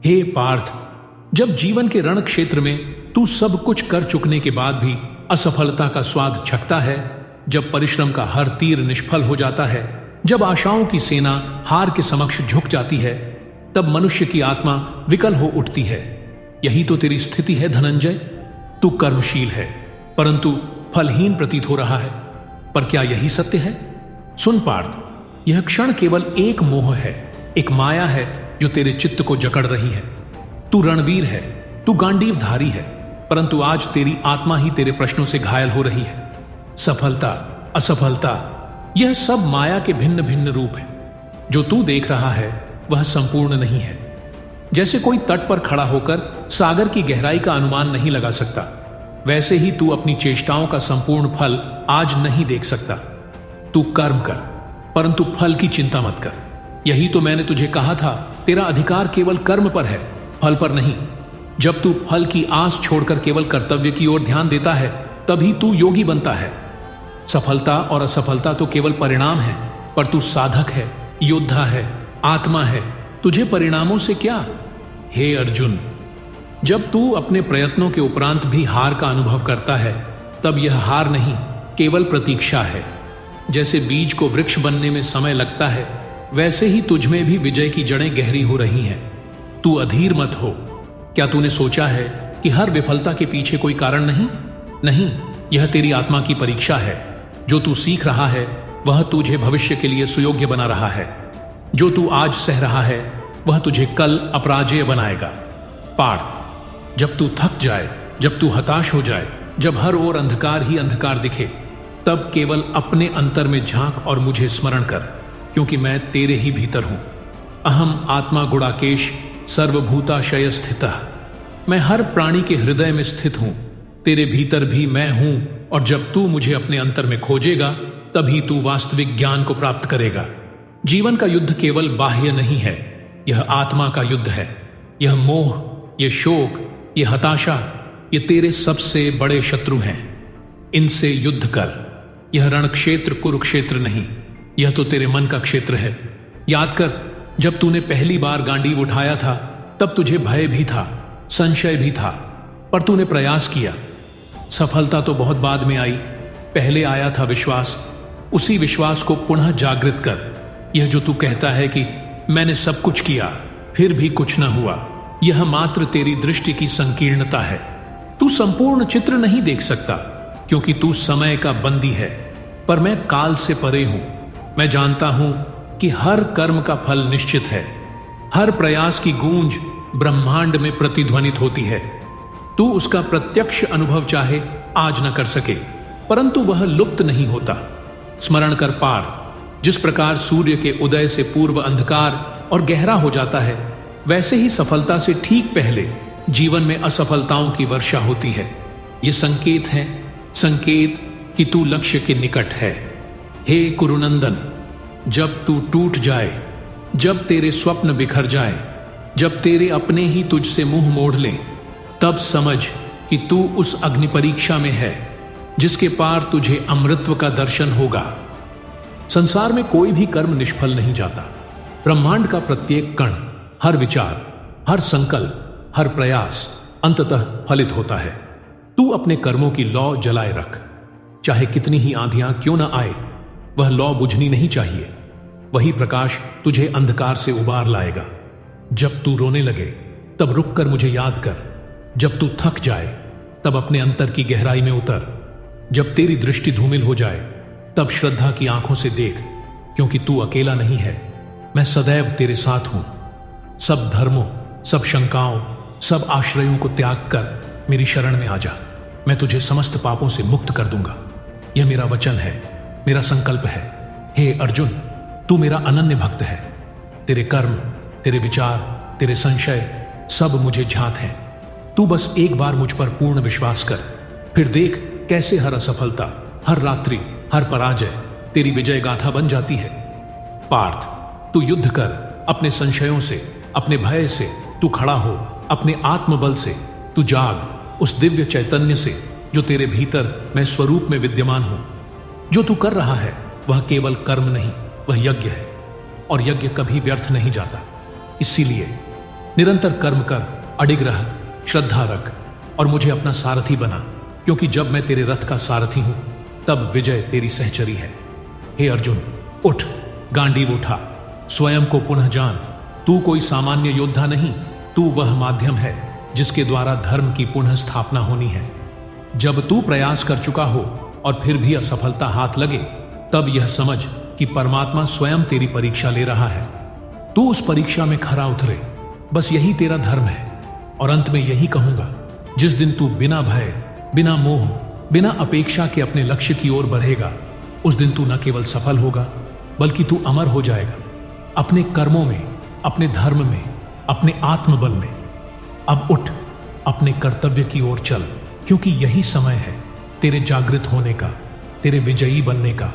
हे पार्थ, जब जीवन के रण क्षेत्र में तू सब कुछ कर चुकने के बाद भी असफलता का स्वाद छकता है, जब परिश्रम का हर तीर निष्फल हो जाता है, जब आशाओं की सेना हार के समक्ष झुक जाती है, तब मनुष्य की आत्मा विकल हो उठती है। यही तो तेरी स्थिति है धनंजय। तू कर्मशील है परंतु फलहीन प्रतीत हो रहा है। पर क्या यही सत्य है? सुन पार्थ, यह क्षण केवल एक मोह है, एक माया है जो तेरे चित्त को जकड़ रही है। तू रणवीर है, तू गांडीवधारी है, परंतु आज तेरी आत्मा ही तेरे प्रश्नों से घायल हो रही है। सफलता, असफलता, यह सब माया के भिन्न भिन्न रूप है। जो तू देख रहा है वह संपूर्ण नहीं है। जैसे कोई तट पर खड़ा होकर सागर की गहराई का अनुमान नहीं लगा सकता, वैसे ही तू अपनी चेष्टाओं का संपूर्ण फल आज नहीं देख सकता। तू कर्म कर, परंतु फल की चिंता मत कर। यही तो मैंने तुझे कहा था, तेरा अधिकार केवल कर्म पर है, फल पर नहीं। जब तू फल की आस छोड़कर केवल कर्तव्य की ओर ध्यान देता है, तभी तू योगी बनता है। सफलता और असफलता तो केवल परिणाम है, पर तू साधक है, योद्धा है, आत्मा है। तुझे परिणामों से क्या? हे अर्जुन, जब तू अपने प्रयत्नों के उपरांत भी हार का अनुभव करता है, तब यह हार नहीं, केवल प्रतीक्षा है। जैसे बीज को वृक्ष बनने में समय लगता है, वैसे ही तुझ में भी विजय की जड़ें गहरी हो रही हैं। तू अधीर मत हो। क्या तूने सोचा है कि हर विफलता के पीछे कोई कारण नहीं? नहीं, यह तेरी आत्मा की परीक्षा है। जो तू सीख रहा है वह तुझे भविष्य के लिए सुयोग्य बना रहा है। जो तू आज सह रहा है वह तुझे कल अपराजेय बनाएगा। पार्थ, जब तू थक जाए, जब तू हताश हो जाए, जब हर ओर अंधकार ही अंधकार दिखे, तब केवल अपने अंतर में झांक और मुझे स्मरण कर, क्योंकि मैं तेरे ही भीतर हूं। अहम आत्मा गुणाकेश सर्वभूताशय स्थितः। मैं हर प्राणी के हृदय में स्थित हूं। तेरे भीतर भी मैं हूं, और जब तू मुझे अपने अंतर में खोजेगा, तभी तू वास्तविक ज्ञान को प्राप्त करेगा। जीवन का युद्ध केवल बाह्य नहीं है, यह आत्मा का युद्ध है। यह मोह, यह शोक, यह हताशा, ये तेरे सबसे बड़े शत्रु हैं। इनसे युद्ध कर। यह रण क्षेत्र कुरुक्षेत्र नहीं, यह तो तेरे मन का क्षेत्र है। याद कर, जब तूने पहली बार गांडीव उठाया था, तब तुझे भय भी था, संशय भी था, पर तूने प्रयास किया। सफलता तो बहुत बाद में आई, पहले आया था विश्वास। उसी विश्वास को पुनः जागृत कर। यह जो तू कहता है कि मैंने सब कुछ किया फिर भी कुछ न हुआ, यह मात्र तेरी दृष्टि की संकीर्णता है। तू संपूर्ण चित्र नहीं देख सकता, क्योंकि तू समय का बंदी है, पर मैं काल से परे हूं। मैं जानता हूं कि हर कर्म का फल निश्चित है। हर प्रयास की गूंज ब्रह्मांड में प्रतिध्वनित होती है। तू उसका प्रत्यक्ष अनुभव चाहे आज न कर सके, परंतु वह लुप्त नहीं होता। स्मरण कर पार्थ, जिस प्रकार सूर्य के उदय से पूर्व अंधकार और गहरा हो जाता है, वैसे ही सफलता से ठीक पहले जीवन में असफलताओं की वर्षा होती है। ये संकेत है, संकेत कि तू लक्ष्य के निकट है। हे कुरुनंदन, जब तू टूट जाए, जब तेरे स्वप्न बिखर जाए, जब तेरे अपने ही तुझसे मुंह मोड़ लें, तब समझ कि तू उस अग्नि परीक्षा में है जिसके पार तुझे अमृतत्व का दर्शन होगा। संसार में कोई भी कर्म निष्फल नहीं जाता। ब्रह्मांड का प्रत्येक कण, हर विचार, हर संकल्प, हर प्रयास अंततः फलित होता है। तू अपने कर्मों की लौ जलाए रख, चाहे कितनी ही आंधियां क्यों न आए, वह लौ बुझनी नहीं चाहिए। वही प्रकाश तुझे अंधकार से उबार लाएगा। जब तू रोने लगे तब रुक कर मुझे याद कर। जब तू थक जाए तब अपने अंतर की गहराई में उतर। जब तेरी दृष्टि धूमिल हो जाए तब श्रद्धा की आंखों से देख, क्योंकि तू अकेला नहीं है, मैं सदैव तेरे साथ हूं। सब धर्मों, सब शंकाओं, सब आश्रयों को त्याग कर मेरी शरण में आ जा। मैं तुझे समस्त पापों से मुक्त कर दूंगा। यह मेरा वचन है, मेरा संकल्प है। हे अर्जुन, तू मेरा अनन्य भक्त है। तेरे कर्म, तेरे विचार, तेरे संशय सब मुझे झांत हैं। तू बस एक बार मुझ पर पूर्ण विश्वास कर, फिर देख कैसे हर असफलता, हर रात्रि, हर पराजय तेरी विजय गाथा बन जाती है। पार्थ, तू युद्ध कर अपने संशयों से, अपने भय से। तू खड़ा हो अपने आत्मबल से। तू जाग उस दिव्य चैतन्य से जो तेरे भीतर मैं स्वरूप में विद्यमान हूं। जो तू कर रहा है वह केवल कर्म नहीं, वह यज्ञ है, और यज्ञ कभी व्यर्थ नहीं जाता। इसीलिए निरंतर कर्म कर, अडिग रह, श्रद्धा रख और मुझे अपना सारथी बना, क्योंकि जब मैं तेरे रथ का सारथी हूं तब विजय तेरी सहचरी है। हे अर्जुन, उठ, गांडीव उठा, स्वयं को पुनः जान। तू कोई सामान्य योद्धा नहीं, तू वह माध्यम है जिसके द्वारा धर्म की पुनः स्थापना होनी है। जब तू प्रयास कर चुका हो और फिर भी असफलता हाथ लगे, तब यह समझ कि परमात्मा स्वयं तेरी परीक्षा ले रहा है। तू उस परीक्षा में खरा उतरे, बस यही तेरा धर्म है। और अंत में यही कहूंगा, जिस दिन तू बिना भय, बिना मोह, बिना अपेक्षा के अपने लक्ष्य की ओर बढ़ेगा, उस दिन तू न केवल सफल होगा बल्कि तू अमर हो जाएगा, अपने कर्मों में, अपने धर्म में, अपने आत्मबल में। अब उठ, अपने कर्तव्य की ओर चल, क्योंकि यही समय है तेरे जागृत होने का, तेरे विजयी बनने का।